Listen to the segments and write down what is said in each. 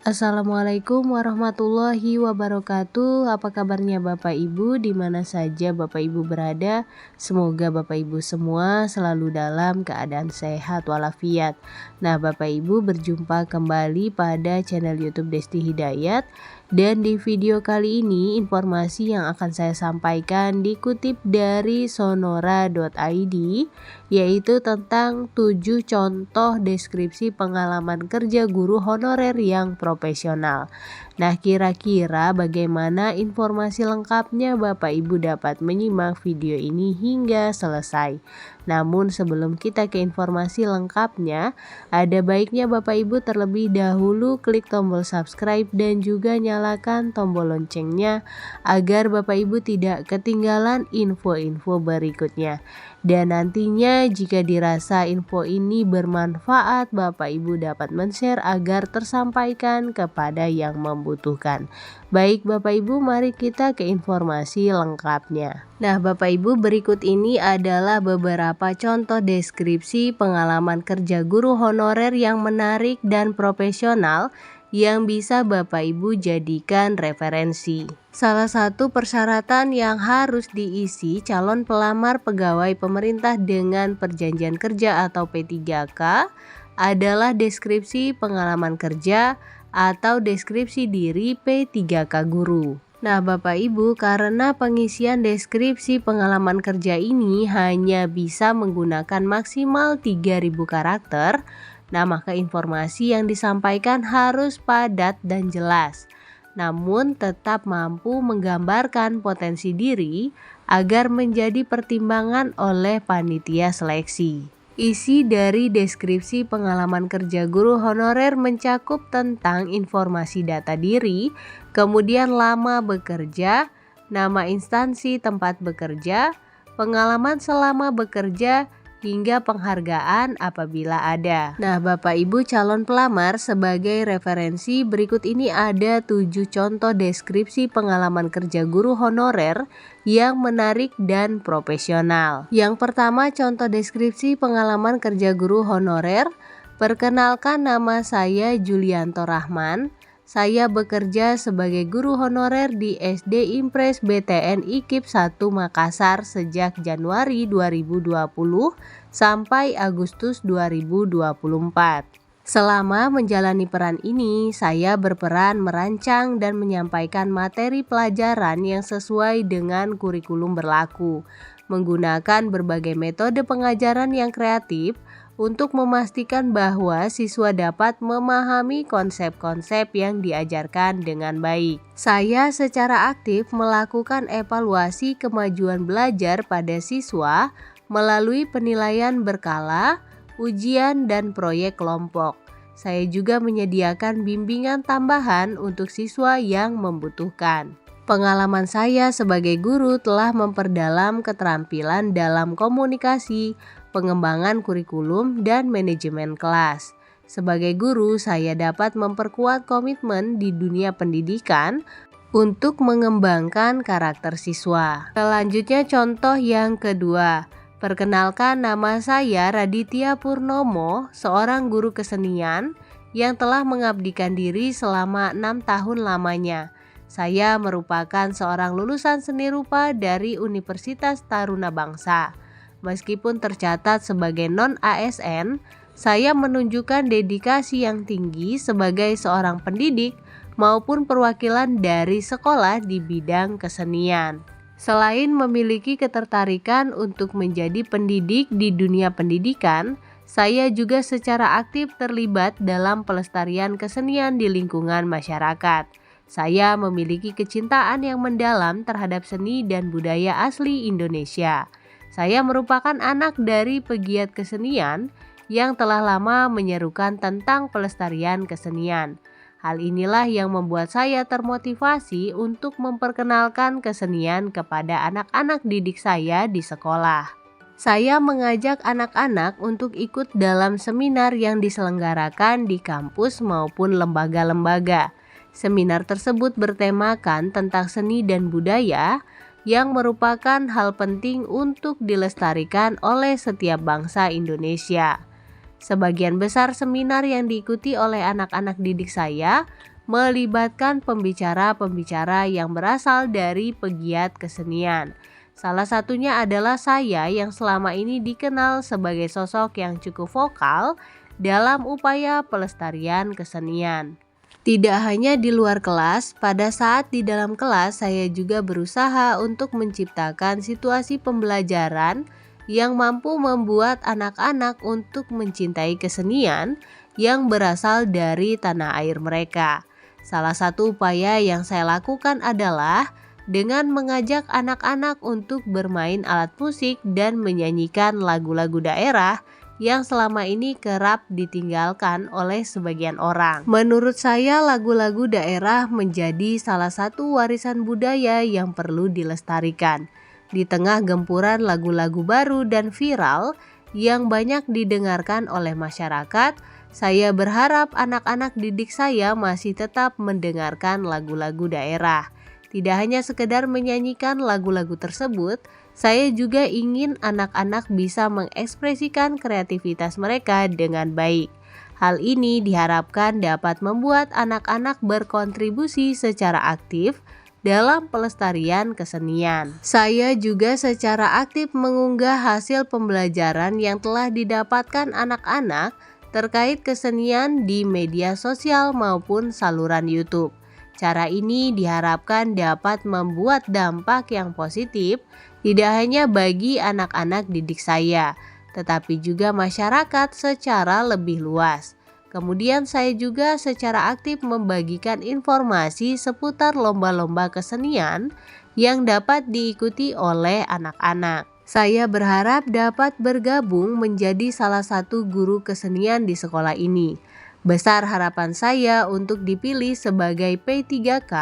Assalamualaikum warahmatullahi wabarakatuh. Apa kabarnya Bapak Ibu di mana saja Bapak Ibu berada? Semoga Bapak Ibu semua selalu dalam keadaan sehat walafiat. Nah, Bapak Ibu berjumpa kembali pada channel YouTube Desti Hidayat. Dan di video kali ini informasi yang akan saya sampaikan dikutip dari sonora.id, yaitu tentang 7 contoh deskripsi pengalaman kerja guru honorer yang profesional. Nah, kira-kira bagaimana informasi lengkapnya? Bapak Ibu dapat menyimak video ini hingga selesai. Namun sebelum kita ke informasi lengkapnya, ada baiknya Bapak Ibu terlebih dahulu klik tombol subscribe dan juga nyalakan tombol loncengnya agar Bapak Ibu tidak ketinggalan info-info berikutnya. Dan nantinya jika dirasa info ini bermanfaat, Bapak Ibu dapat men-share agar tersampaikan kepada yang membutuhkan. Baik Bapak Ibu, mari kita ke informasi lengkapnya. Nah Bapak Ibu, berikut ini adalah beberapa contoh deskripsi pengalaman kerja guru honorer yang menarik dan profesional yang bisa Bapak Ibu jadikan referensi. Salah satu persyaratan yang harus diisi calon pelamar pegawai pemerintah dengan perjanjian kerja atau P3K adalah deskripsi pengalaman kerja atau deskripsi diri P3K guru. Nah Bapak Ibu, karena pengisian deskripsi pengalaman kerja ini hanya bisa menggunakan maksimal 3000 karakter, nah maka informasi yang disampaikan harus padat dan jelas, namun tetap mampu menggambarkan potensi diri agar menjadi pertimbangan oleh panitia seleksi. Isi dari deskripsi pengalaman kerja guru honorer mencakup tentang informasi data diri, kemudian lama bekerja, nama instansi tempat bekerja, pengalaman selama bekerja, hingga penghargaan apabila ada. Nah Bapak Ibu calon pelamar, sebagai referensi berikut ini ada 7 contoh deskripsi pengalaman kerja guru honorer yang menarik dan profesional. Yang pertama, contoh deskripsi pengalaman kerja guru honorer. Perkenalkan, nama saya Julianto Rahman. Saya bekerja sebagai guru honorer di SD Impres BTN IKIP 1 Makassar sejak Januari 2020 sampai Agustus 2024. Selama menjalani peran ini, saya berperan merancang dan menyampaikan materi pelajaran yang sesuai dengan kurikulum berlaku, menggunakan berbagai metode pengajaran yang kreatif untuk memastikan bahwa siswa dapat memahami konsep-konsep yang diajarkan dengan baik. Saya secara aktif melakukan evaluasi kemajuan belajar pada siswa melalui penilaian berkala, ujian, dan proyek kelompok. Saya juga menyediakan bimbingan tambahan untuk siswa yang membutuhkan. Pengalaman saya sebagai guru telah memperdalam keterampilan dalam komunikasi, pengembangan kurikulum, dan manajemen kelas. Sebagai guru, saya dapat memperkuat komitmen di dunia pendidikan untuk mengembangkan karakter siswa. Selanjutnya contoh yang kedua. Perkenalkan, nama saya Raditya Purnomo, seorang guru kesenian yang telah mengabdikan diri selama 6 tahun lamanya. Saya merupakan seorang lulusan seni rupa dari Universitas Taruna Bangsa. Meskipun tercatat sebagai non-ASN, saya menunjukkan dedikasi yang tinggi sebagai seorang pendidik maupun perwakilan dari sekolah di bidang kesenian. Selain memiliki ketertarikan untuk menjadi pendidik di dunia pendidikan, saya juga secara aktif terlibat dalam pelestarian kesenian di lingkungan masyarakat. Saya memiliki kecintaan yang mendalam terhadap seni dan budaya asli Indonesia. Saya merupakan anak dari pegiat kesenian yang telah lama menyerukan tentang pelestarian kesenian. Hal inilah yang membuat saya termotivasi untuk memperkenalkan kesenian kepada anak-anak didik saya di sekolah. Saya mengajak anak-anak untuk ikut dalam seminar yang diselenggarakan di kampus maupun lembaga-lembaga. Seminar tersebut bertemakan tentang seni dan budaya yang merupakan hal penting untuk dilestarikan oleh setiap bangsa Indonesia. Sebagian besar seminar yang diikuti oleh anak-anak didik saya melibatkan pembicara-pembicara yang berasal dari pegiat kesenian. Salah satunya adalah saya yang selama ini dikenal sebagai sosok yang cukup vokal dalam upaya pelestarian kesenian. Tidak hanya di luar kelas, pada saat di dalam kelas saya juga berusaha untuk menciptakan situasi pembelajaran yang mampu membuat anak-anak untuk mencintai kesenian yang berasal dari tanah air mereka. Salah satu upaya yang saya lakukan adalah dengan mengajak anak-anak untuk bermain alat musik dan menyanyikan lagu-lagu daerah yang selama ini kerap ditinggalkan oleh sebagian orang. Menurut saya, lagu-lagu daerah menjadi salah satu warisan budaya yang perlu dilestarikan. Di tengah gempuran lagu-lagu baru dan viral yang banyak didengarkan oleh masyarakat, saya berharap anak-anak didik saya masih tetap mendengarkan lagu-lagu daerah. Tidak hanya sekedar menyanyikan lagu-lagu tersebut, saya juga ingin anak-anak bisa mengekspresikan kreativitas mereka dengan baik. Hal ini diharapkan dapat membuat anak-anak berkontribusi secara aktif dalam pelestarian kesenian. Saya juga secara aktif mengunggah hasil pembelajaran yang telah didapatkan anak-anak terkait kesenian di media sosial maupun saluran YouTube. Cara ini diharapkan dapat membuat dampak yang positif tidak hanya bagi anak-anak didik saya, tetapi juga masyarakat secara lebih luas. Kemudian saya juga secara aktif membagikan informasi seputar lomba-lomba kesenian yang dapat diikuti oleh anak-anak. Saya berharap dapat bergabung menjadi salah satu guru kesenian di sekolah ini. Besar harapan saya untuk dipilih sebagai P3K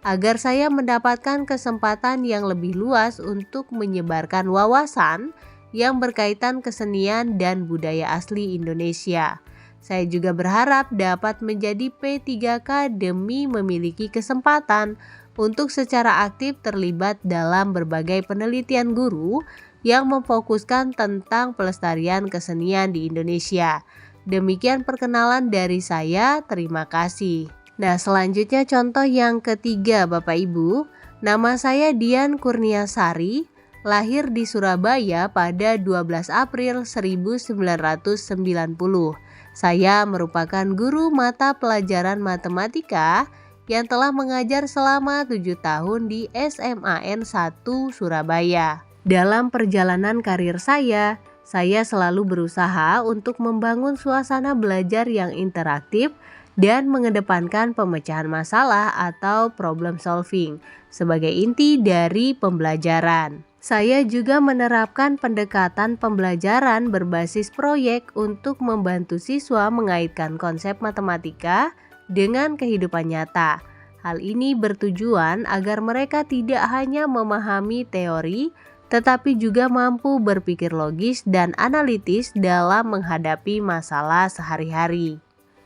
agar saya mendapatkan kesempatan yang lebih luas untuk menyebarkan wawasan yang berkaitan kesenian dan budaya asli Indonesia. Saya juga berharap dapat menjadi P3K demi memiliki kesempatan untuk secara aktif terlibat dalam berbagai penelitian guru yang memfokuskan tentang pelestarian kesenian di Indonesia. Demikian perkenalan dari saya, terima kasih. Nah, selanjutnya contoh yang ketiga Bapak Ibu. Nama saya Dian Kurniasari, lahir di Surabaya pada 12 April 1990. Saya merupakan guru mata pelajaran matematika yang telah mengajar selama 7 tahun di SMAN 1 Surabaya. Dalam perjalanan karir saya selalu berusaha untuk membangun suasana belajar yang interaktif dan mengedepankan pemecahan masalah atau problem solving sebagai inti dari pembelajaran. Saya juga menerapkan pendekatan pembelajaran berbasis proyek untuk membantu siswa mengaitkan konsep matematika dengan kehidupan nyata. Hal ini bertujuan agar mereka tidak hanya memahami teori, tetapi juga mampu berpikir logis dan analitis dalam menghadapi masalah sehari-hari.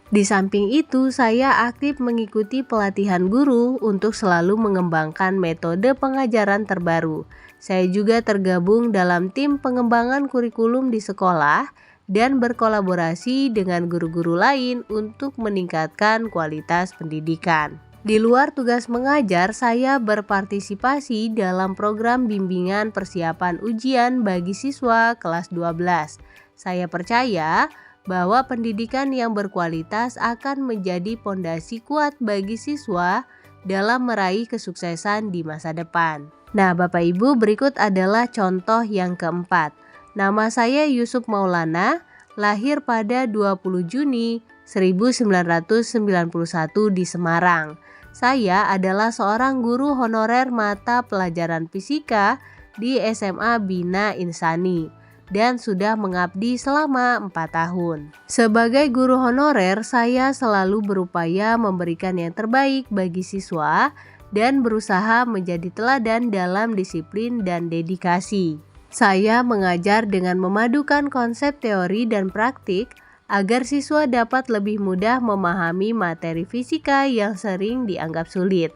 Di samping itu, saya aktif mengikuti pelatihan guru untuk selalu mengembangkan metode pengajaran terbaru. Saya juga tergabung dalam tim pengembangan kurikulum di sekolah dan berkolaborasi dengan guru-guru lain untuk meningkatkan kualitas pendidikan. Di luar tugas mengajar, saya berpartisipasi dalam program bimbingan persiapan ujian bagi siswa kelas 12. Saya percaya bahwa pendidikan yang berkualitas akan menjadi pondasi kuat bagi siswa dalam meraih kesuksesan di masa depan. Nah, Bapak Ibu, berikut adalah contoh yang keempat. Nama saya Yusuf Maulana, lahir pada 20 Juni 1991 di Semarang. Saya adalah seorang guru honorer mata pelajaran fisika di SMA Bina Insani dan sudah mengabdi selama 4 tahun. Sebagai guru honorer, saya selalu berupaya memberikan yang terbaik bagi siswa dan berusaha menjadi teladan dalam disiplin dan dedikasi. Saya mengajar dengan memadukan konsep teori dan praktik agar siswa dapat lebih mudah memahami materi fisika yang sering dianggap sulit.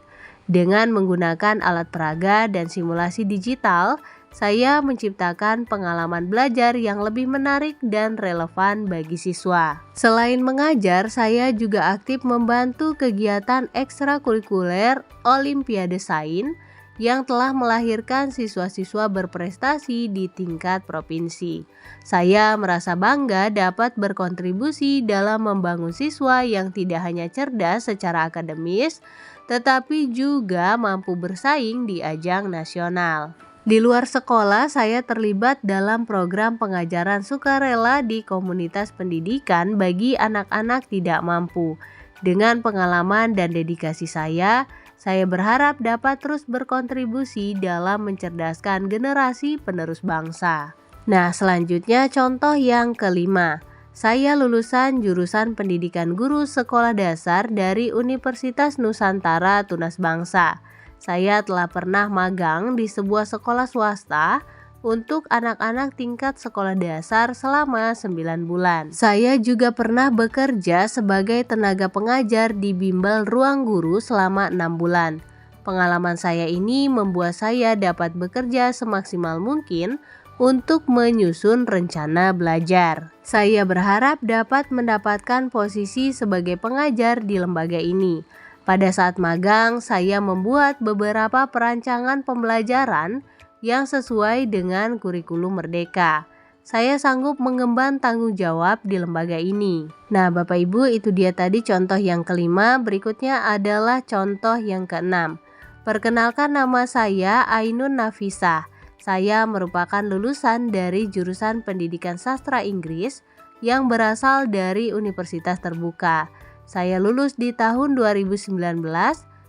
Dengan menggunakan alat peraga dan simulasi digital, saya menciptakan pengalaman belajar yang lebih menarik dan relevan bagi siswa. Selain mengajar, saya juga aktif membantu kegiatan ekstrakurikuler Olimpiade Sains yang telah melahirkan siswa-siswa berprestasi di tingkat provinsi. Saya merasa bangga dapat berkontribusi dalam membangun siswa yang tidak hanya cerdas secara akademis, tetapi juga mampu bersaing di ajang nasional. Di luar sekolah, saya terlibat dalam program pengajaran sukarela di komunitas pendidikan bagi anak-anak tidak mampu. Dengan pengalaman dan dedikasi saya berharap dapat terus berkontribusi dalam mencerdaskan generasi penerus bangsa. Nah, selanjutnya contoh yang kelima. Saya lulusan jurusan pendidikan guru sekolah dasar dari Universitas Nusantara Tunas Bangsa. Saya telah pernah magang di sebuah sekolah swasta untuk anak-anak tingkat sekolah dasar selama 9 bulan. Saya juga pernah bekerja sebagai tenaga pengajar di bimbel ruang guru selama 6 bulan. Pengalaman saya ini membuat saya dapat bekerja semaksimal mungkin untuk menyusun rencana belajar. Saya berharap dapat mendapatkan posisi sebagai pengajar di lembaga ini. Pada saat magang, saya membuat beberapa perancangan pembelajaran yang sesuai dengan kurikulum Merdeka. Saya sanggup mengemban tanggung jawab di lembaga ini. Nah, Bapak Ibu, itu dia tadi contoh yang kelima. Berikutnya adalah contoh yang keenam. Perkenalkan, nama saya Ainun Nafisah. Saya merupakan lulusan dari jurusan Pendidikan Sastra Inggris yang berasal dari Universitas Terbuka. Saya lulus di tahun 2019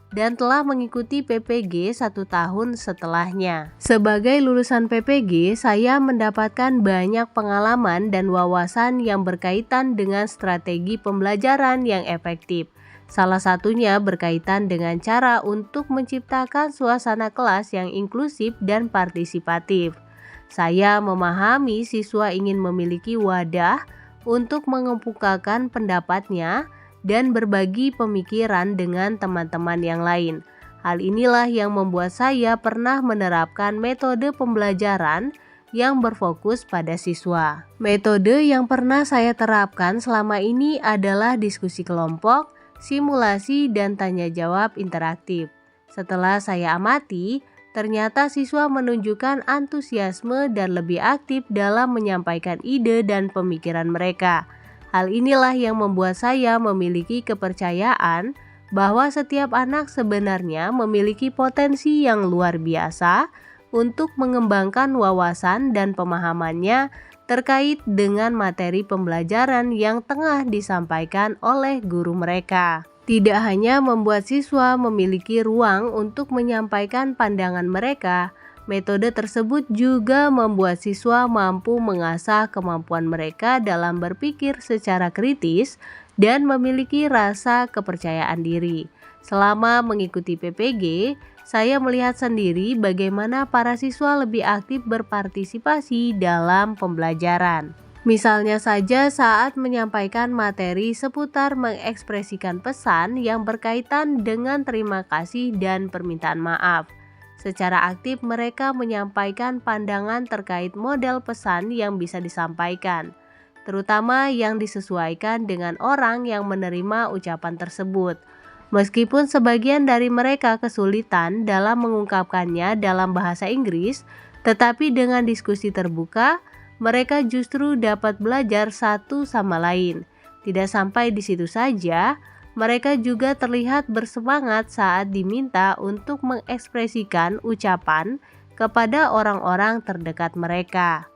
dan telah mengikuti PPG 1 tahun setelahnya. Sebagai lulusan PPG, saya mendapatkan banyak pengalaman dan wawasan yang berkaitan dengan strategi pembelajaran yang efektif. Salah satunya berkaitan dengan cara untuk menciptakan suasana kelas yang inklusif dan partisipatif. Saya memahami siswa ingin memiliki wadah untuk mengemukakan pendapatnya dan berbagi pemikiran dengan teman-teman yang lain. Hal inilah yang membuat saya pernah menerapkan metode pembelajaran yang berfokus pada siswa. Metode yang pernah saya terapkan selama ini adalah diskusi kelompok, simulasi, dan tanya jawab interaktif. Setelah saya amati, ternyata siswa menunjukkan antusiasme dan lebih aktif dalam menyampaikan ide dan pemikiran mereka. Hal inilah yang membuat saya memiliki kepercayaan bahwa setiap anak sebenarnya memiliki potensi yang luar biasa untuk mengembangkan wawasan dan pemahamannya terkait dengan materi pembelajaran yang tengah disampaikan oleh guru mereka. Tidak hanya membuat siswa memiliki ruang untuk menyampaikan pandangan mereka, metode tersebut juga membuat siswa mampu mengasah kemampuan mereka dalam berpikir secara kritis dan memiliki rasa kepercayaan diri. Selama mengikuti PPG, saya melihat sendiri bagaimana para siswa lebih aktif berpartisipasi dalam pembelajaran. Misalnya saja saat menyampaikan materi seputar mengekspresikan pesan yang berkaitan dengan terima kasih dan permintaan maaf. Secara aktif mereka menyampaikan pandangan terkait model pesan yang bisa disampaikan, terutama yang disesuaikan dengan orang yang menerima ucapan tersebut. Meskipun sebagian dari mereka kesulitan dalam mengungkapkannya dalam bahasa Inggris, tetapi dengan diskusi terbuka, mereka justru dapat belajar satu sama lain. Tidak sampai di situ saja, mereka juga terlihat bersemangat saat diminta untuk mengekspresikan ucapan kepada orang-orang terdekat mereka.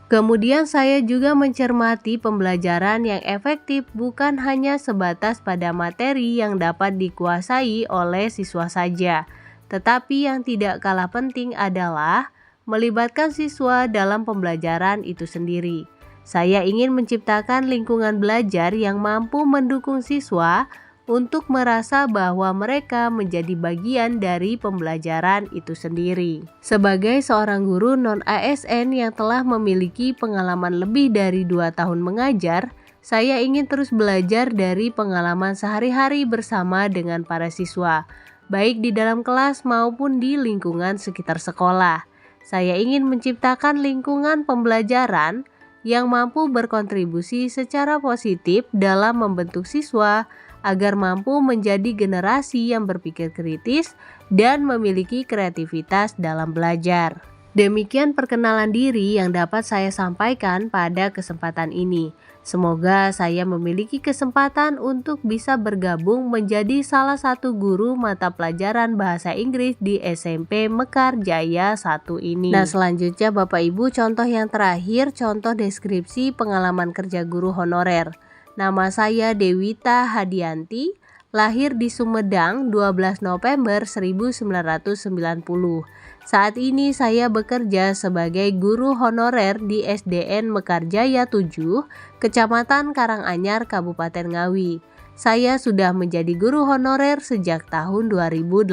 Kemudian saya juga mencermati pembelajaran yang efektif bukan hanya sebatas pada materi yang dapat dikuasai oleh siswa saja, tetapi yang tidak kalah penting adalah melibatkan siswa dalam pembelajaran itu sendiri. Saya ingin menciptakan lingkungan belajar yang mampu mendukung siswa untuk merasa bahwa mereka menjadi bagian dari pembelajaran itu sendiri. Sebagai seorang guru non-ASN yang telah memiliki pengalaman lebih dari 2 tahun mengajar, saya ingin terus belajar dari pengalaman sehari-hari bersama dengan para siswa, baik di dalam kelas maupun di lingkungan sekitar sekolah. Saya ingin menciptakan lingkungan pembelajaran yang mampu berkontribusi secara positif dalam membentuk siswa agar mampu menjadi generasi yang berpikir kritis dan memiliki kreativitas dalam belajar. Demikian perkenalan diri yang dapat saya sampaikan pada kesempatan ini. Semoga saya memiliki kesempatan untuk bisa bergabung menjadi salah satu guru mata pelajaran bahasa Inggris di SMP Mekar Jaya 1 ini. Nah, selanjutnya Bapak Ibu, contoh yang terakhir, contoh deskripsi pengalaman kerja guru honorer. Nama saya Dewita Hadianti, lahir di Sumedang 12 November 1990. Saat ini saya bekerja sebagai guru honorer di SDN Mekarjaya 7, Kecamatan Karanganyar, Kabupaten Ngawi. Saya sudah menjadi guru honorer sejak tahun 2018.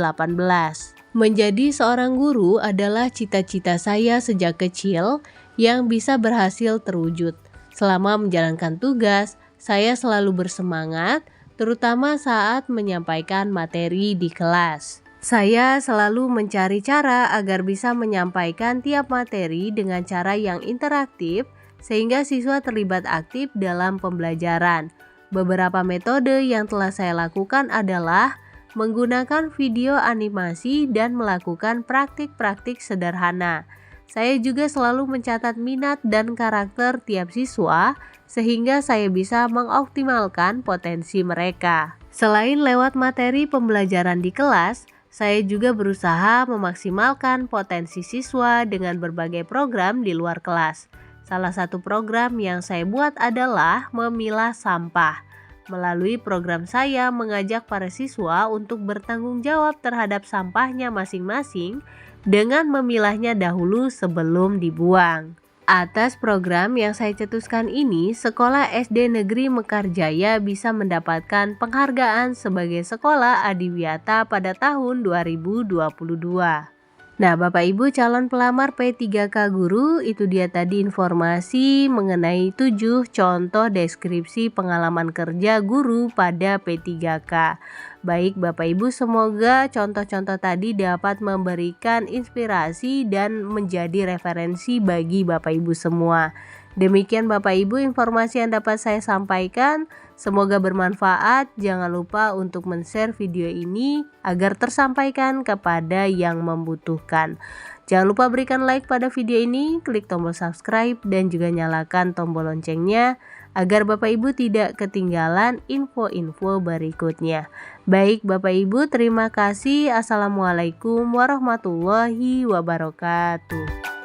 Menjadi seorang guru adalah cita-cita saya sejak kecil yang bisa berhasil terwujud. Selama menjalankan tugas, saya selalu bersemangat, terutama saat menyampaikan materi di kelas. Saya selalu mencari cara agar bisa menyampaikan tiap materi dengan cara yang interaktif sehingga siswa terlibat aktif dalam pembelajaran. Beberapa metode yang telah saya lakukan adalah menggunakan video animasi dan melakukan praktik-praktik sederhana. Saya juga selalu mencatat minat dan karakter tiap siswa sehingga saya bisa mengoptimalkan potensi mereka. Selain lewat materi pembelajaran di kelas, saya juga berusaha memaksimalkan potensi siswa dengan berbagai program di luar kelas. Salah satu program yang saya buat adalah memilah sampah. Melalui program saya mengajak para siswa untuk bertanggung jawab terhadap sampahnya masing-masing dengan memilahnya dahulu sebelum dibuang. Atas program yang saya cetuskan ini, Sekolah SD Negeri Mekarjaya bisa mendapatkan penghargaan sebagai sekolah adiwiyata pada tahun 2022. Nah, Bapak Ibu calon pelamar P3K guru, itu dia tadi informasi mengenai 7 contoh deskripsi pengalaman kerja guru pada P3K. Baik Bapak Ibu, semoga contoh-contoh tadi dapat memberikan inspirasi dan menjadi referensi bagi Bapak Ibu semua. Demikian Bapak Ibu informasi yang dapat saya sampaikan. Semoga bermanfaat. Jangan lupa untuk men-share video ini agar tersampaikan kepada yang membutuhkan. Jangan lupa berikan like pada video ini, klik tombol subscribe dan juga nyalakan tombol loncengnya agar Bapak Ibu tidak ketinggalan info-info berikutnya. Baik Bapak Ibu, terima kasih. Assalamualaikum warahmatullahi wabarakatuh.